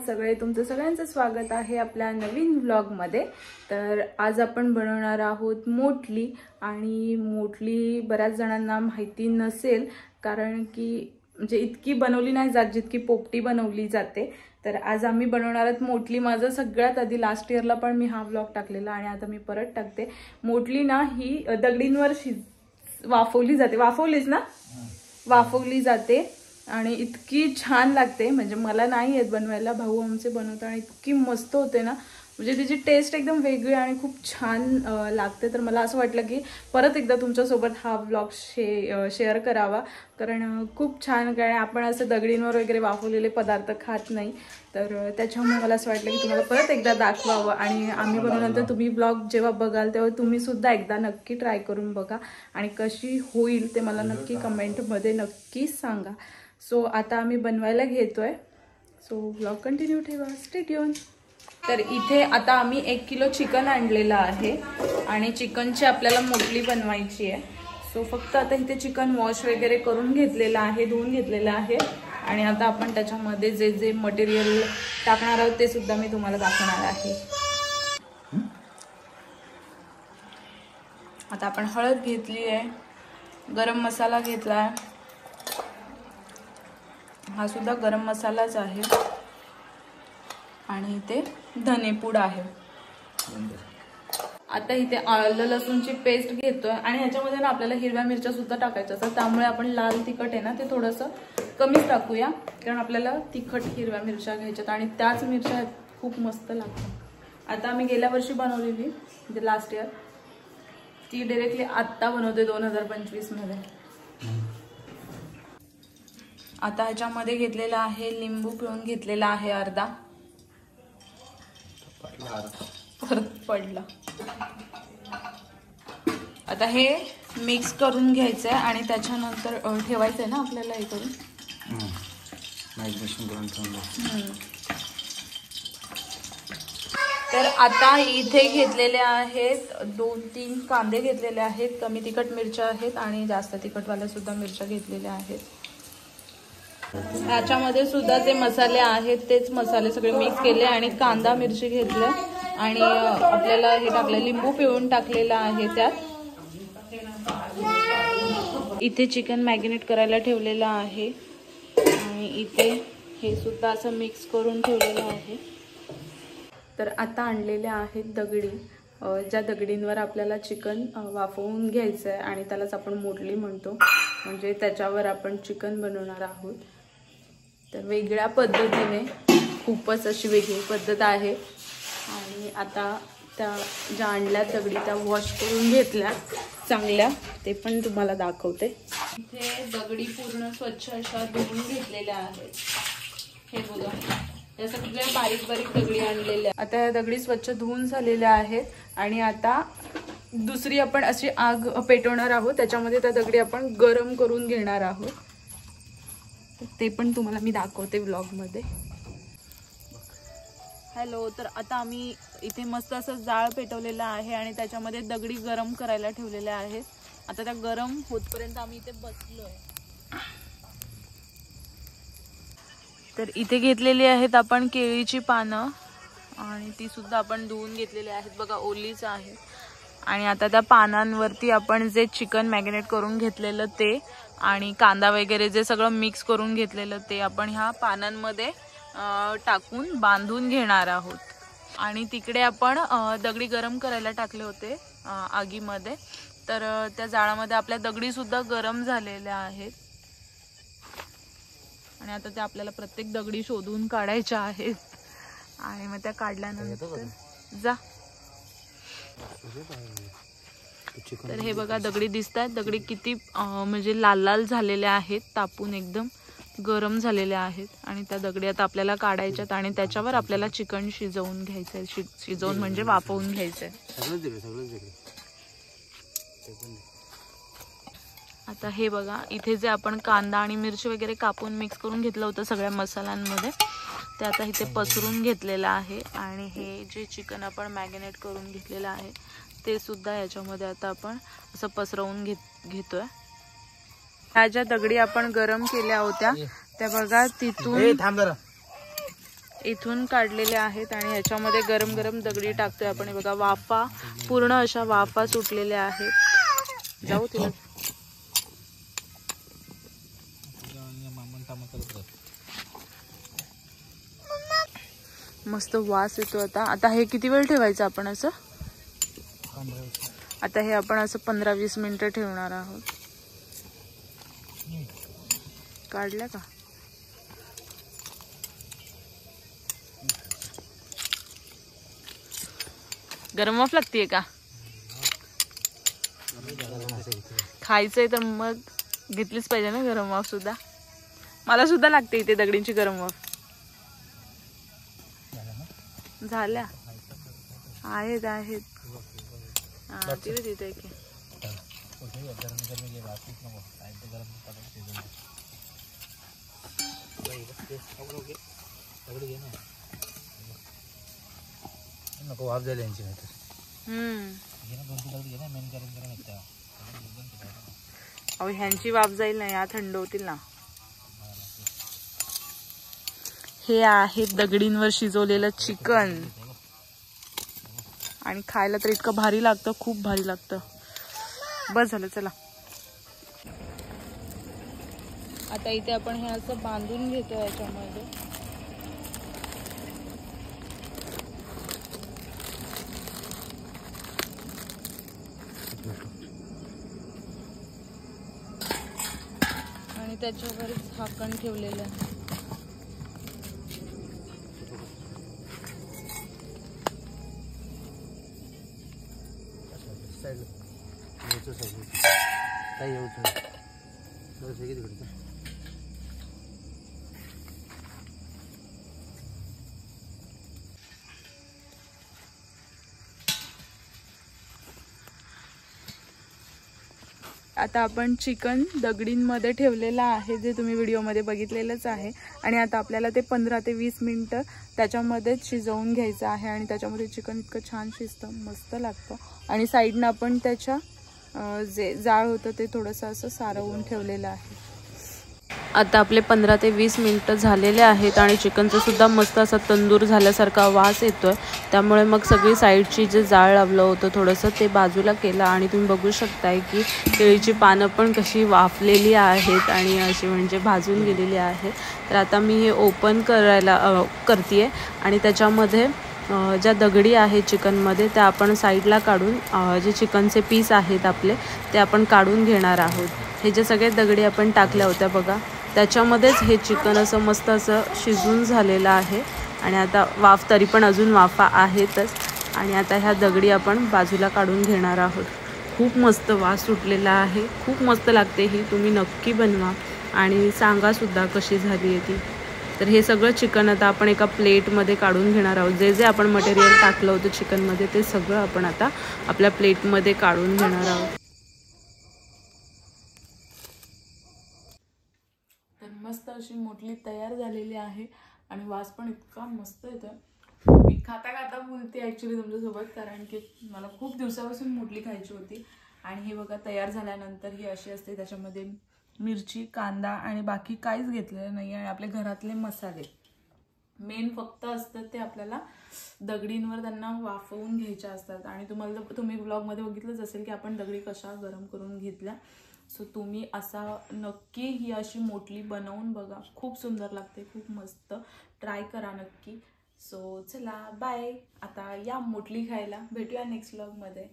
सगळे, तुमचं सगळ्यांचं स्वागत आहे आपल्या नवीन व्लॉगमध्ये। तर आज आपण बनवणार आहोत मोटली, आणि मोटली बऱ्याच जणांना माहिती नसेल कारण की म्हणजे इतकी बनवली नाही जात जितकी पोपटी बनवली जाते। तर आज आम्ही बनवणार आहोत मोटली। माझं सगळ्यात आधी लास्ट इयरला पण मी हा व्लॉग टाकलेला आणि आता मी परत टाकते। मोटली ना ही दगडींवर वाफवली जाते, वाफवलीच ना, वाफवली जाते आणि इतकी छान लागते। म्हणजे मला नाही येत बनवायला, भाऊ आमचे बनवतात आणि इतकी मस्त होते ना, म्हणजे त्याची टेस्ट एकदम वेगळी आणि खूप छान लागते। तर मला असं वाटलं की परत एकदा तुमच्यासोबत हा व्लॉग शेअर करावा, कारण खूप छान, कारण आपण असं दगडींवर वगैरे वाफवलेले पदार्थ खात नाही। तर त्याच्यामुळे मला असं वाटलं की तुम्हाला परत एकदा दाखवावं, आणि आम्ही बनवल्यानंतर तुम्ही व्लॉग जेव्हा बघाल तेव्हा तुम्ही सुद्धा एकदा नक्की ट्राय करून बघा आणि कशी होईल ते मला नक्की कमेंटमध्ये नक्की सांगा। सो आता आम्ही बनवायला घेतोय, सो व्लॉग कंटिन्यू ठेवा, स्टे ट्यून। तर इथे आता आम्ही 1 किलो चिकन आणलेलं आहे आणि चिकनची आपल्याला मोटली बनवायची आहे। सो फक्त आता इथे चिकन वॉश वगैरे करून घेतलेलं आहे, धुवून घेतलेलं आहे, आणि आता आपण त्याच्यामध्ये जे जे मटेरियल टाकणार आहोत ते सुद्धा मी तुम्हाला दाखवणार आहे। आता आपण हळद घेतली आहे, गरम मसाला घेतला आहे, हा सुद्धा गरम मसालाच आहे, आणि इथे धनेपूड आहे। आता इथे आलं लसूणची पेस्ट घेतोय, आणि ह्याच्यामध्ये ना आपल्याला हिरव्या मिरच्या सुद्धा टाकायच्या असतात, त्यामुळे आपण लाल तिखट आहे ना ते थोडंसं कमीच टाकूया, कारण आपल्याला तिखट हिरव्या मिरच्या घ्यायच्यात आणि त्याच मिरच्या खूप मस्त लागतात। आता आम्ही गेल्या वर्षी बनवलेली, म्हणजे लास्ट इयर, ती डायरेक्टली आत्ता बनवते 2025 मध्ये। आता ह्याच्यामध्ये घेतलेला आहे लिंबू, पिळून घेतलेला आहे अर्धा, परत पडला। आता हे मिक्स करून घ्यायचंय आणि त्याच्यानंतर ठेवायचंय ना आपल्याला हे करून, तर आता इथे घेतलेले आहेत 2-3 कांदे घेतलेले आहेत, कमी तिखट मिरच्या आहेत आणि जास्त तिखटवाल्या सुद्धा मिरच्या घेतलेल्या आहेत। ह्याच्यामध्ये सुद्धा जे मसाले आहेत तेच मसाले सगळे मिक्स केले, आणि कांदा मिरची घेतले, आणि आपल्याला हे टाकलं, लिंबू पिळून टाकलेला आहे त्यात। इथे चिकन मॅरिनेट करायला ठेवलेलं आहे, आणि इथे हे सुद्धा असं मिक्स करून ठेवलेलं आहे। तर आता आणलेले आहेत दगडी, ज्या दगडींवर आपल्याला चिकन वाफवून घ्यायचं आहे, आणि त्यालाच आपण मोटली म्हणतो, म्हणजे त्याच्यावर आपण चिकन बनवणार आहोत। तर वेगळ्या पद्धतीने, खूपच अशी वेगळी पद्धत आहे। आणि आता त्या ज्या आणल्या दगडी त्या वॉश करून घेतल्या चांगल्या, ते पण तुम्हाला दाखवते। इथे दगडी पूर्ण स्वच्छ अशा धुवून घेतलेल्या आहेत, हे बघा, या सगळ्या बारीक बारीक दगडी आणलेल्या। आता या दगडी स्वच्छ धुवून झालेल्या आहेत, आणि आता दुसरी आपण अशी आग पेटवणार आहोत, त्याच्यामध्ये त्या दगडी आपण गरम करून घेणार आहोत, ते पण तुम्हाला मी दाखवते व्लॉगमध्ये। हॅलो, तर आता आम्ही इथे मस्त असं जाळ पेटवलेलं आहे आणि त्याच्यामध्ये दगडी गरम करायला ठेवलेल्या आहेत। आता त्या गरम होतपर्यंत आम्ही इथे बसलोय। तर इथे घेतलेली आहेत आपण केळीची पानं, आणि ती सुद्धा आपण धुवून घेतलेली आहेत, बघा ओलीच आहे। आणि आता त्या पानांवरती आपण जे चिकन मॅरिनेट करून घेतलेलं ते, आणि कांदा वगैरे जे सगळं मिक्स करून घेतलेलं ते आपण ह्या पानांमध्ये टाकून बांधून घेणार आहोत। आणि तिकडे आपण दगडी गरम करायला टाकले होते आगीमध्ये, तर त्या जाळामध्ये आपल्या दगडी सुद्धा गरम झालेल्या आहेत, आणि आता त्या आपल्याला प्रत्येक दगडी शोधून काढायच्या आहेत, आणि मग त्या काढल्यानंतर जा। तर हे बघा दगडी दिसतात, दगडी किती म्हणजे लाल लाल झालेले आहेत, तापून एकदम गरम झालेले आहेत, आणि त्या दगडी आता आपल्याला काढायच्यात, आणि त्याच्यावर आपल्याला चिकन शिजवून घ्यायचंय, शिजवून म्हणजे वाफवून घ्यायचंय। आता हे बघा, इथे जे आपण कांदा आणि मिरची वगैरे कापून मिक्स करून घेतलं होतं सगळ्या मसाल्यांमध्ये, ते आता इथे पसरून घेतलेलं आहे, आणि हे जे चिकन आपण मॅरिनेट करून घेतलेलं आहे ते सुद्धा याच्यामध्ये आता आपण असं पसरवून घेतोय। ह्या ज्या दगडी आपण गरम केल्या होत्या त्या बघा, तिथून इथून काढलेले आहेत आणि ह्याच्यामध्ये गरम गरम दगडी टाकतोय आपण. हे बघा वाफा, पूर्ण अशा वाफा सुटलेल्या आहेत. जाऊ तिला. मस्त वास येतो. आता हे किती वेळ ठेवायचं आपण असं? आता हे आपण असं 15-20 मिनिटं ठेवणार आहोत. काढल्या का? गरम वाफ लागतीये का? खायचंय तर मग घेतलीच पाहिजे ना गरम वाफ सुद्धा. मला सुद्धा लागते इथे दगडींची गरम वाफ. झाल्या आहेत आहेत. हा तिथे की नको वाफ जायला यांची. अहो ह्यांची वाफ जाईल ना, या थंड होतील ना. हे आहे दगडींवर शिजवलेलं चिकन आणि खायला तर इतकं भारी लागतं, खूप भारी लागतं. बस झालं, चला. आता इथे आपण हे असं बांधून घेतो याच्यामध्ये. आणि त्याच्यावर झाकण ठेवलेलं आहे. आता आपण चिकन दगडींमध्ये ठेवलेलं आहे, जे तुम्ही व्हिडिओमध्ये बघितलेलंच आहे. आणि आता आपल्याला ते 15 ते 20 मिनिटं त्याच्यामध्येच शिजवून घ्यायचं आहे. आणि त्याच्यामध्ये चिकन इतकं छान शिजतं, मस्त लागतं. आणि साईडनं आपण त्याच्या जे जाळ होतं ते थोडंसं असं सारवून ठेवलेलं आहे. आता आपले 15 ते 20 मिनिटं झालेले आहेत आणि चिकनचं सुद्धा मस्त असा तंदूर झाल्यासारखा वास येतोय. त्यामुळे मग सगळी साईडची जे जाळ लावलं होतं थोडंसं ते बाजूला केलं. आणि तुम्ही बघू शकताय की केळीची पानं पण कशी वाफलेली आहेत आणि अशी म्हणजे भाजून गेलेली आहेत. तर आता मी हे ओपन करते आणि त्याच्यामध्ये ज्या दगडी आहेत चिकनमध्ये त्या आपण साईडला काढून जे चिकनचे पीस आहेत आपले ते आपण काढून घेणार आहोत. हे जे सगळे दगडी आपण टाकल्या होत्या बघा, त्याच्यामध्येच हे चिकन असं मस्त असं शिजून झालेलं आहे. आणि आता वाफ तरी पण अजून वाफा आहेतच. आणि आता ह्या दगडी आपण बाजूला काढून घेणार आहोत. खूप मस्त वास सुटलेला आहे, खूप मस्त लागते ही. तुम्ही नक्की बनवा आणि सांगासुद्धा कशी झाली आहे ती. तर हे सगळं चिकन आता आपण एका प्लेटमध्ये काढून घेणार आहोत. जे जे आपण मटेरियल टाकलं होतं चिकनमध्ये ते सगळं आपण आता आपल्या प्लेटमध्ये काढून घेणार आहोत. तर मस्त अशी मोटली तयार झालेली आहे आणि वास पण इतका मस्त येतोय. मी खाता खाता बोलते ॲक्च्युली तुमच्यासोबत, कारण की मला खूप दिवसापासून मोटली खायची होती. आणि हे बघा तयार झाल्यानंतर ही अशी असते. त्याच्यामध्ये मिरची, कांदा आणि बाकी काहीच घेतलेलं नाही. आणि आपले घरातले मसाले मेन फक्त असतात ते आपल्याला दगडींवर त्यांना वाफवून घ्यायच्या असतात. आणि तुम्ही ब्लॉगमध्ये बघितलंच असेल की आपण दगडी कशा गरम करून घेतल्या. सो तुम्ही असा नक्की ही अशी मोटली बनवून बघा, खूप सुंदर लागते, खूप मस्त. ट्राय करा नक्की. सो चला बाय. आता या मोटली खायला. भेटूया नेक्स्ट व्लॉगमध्ये.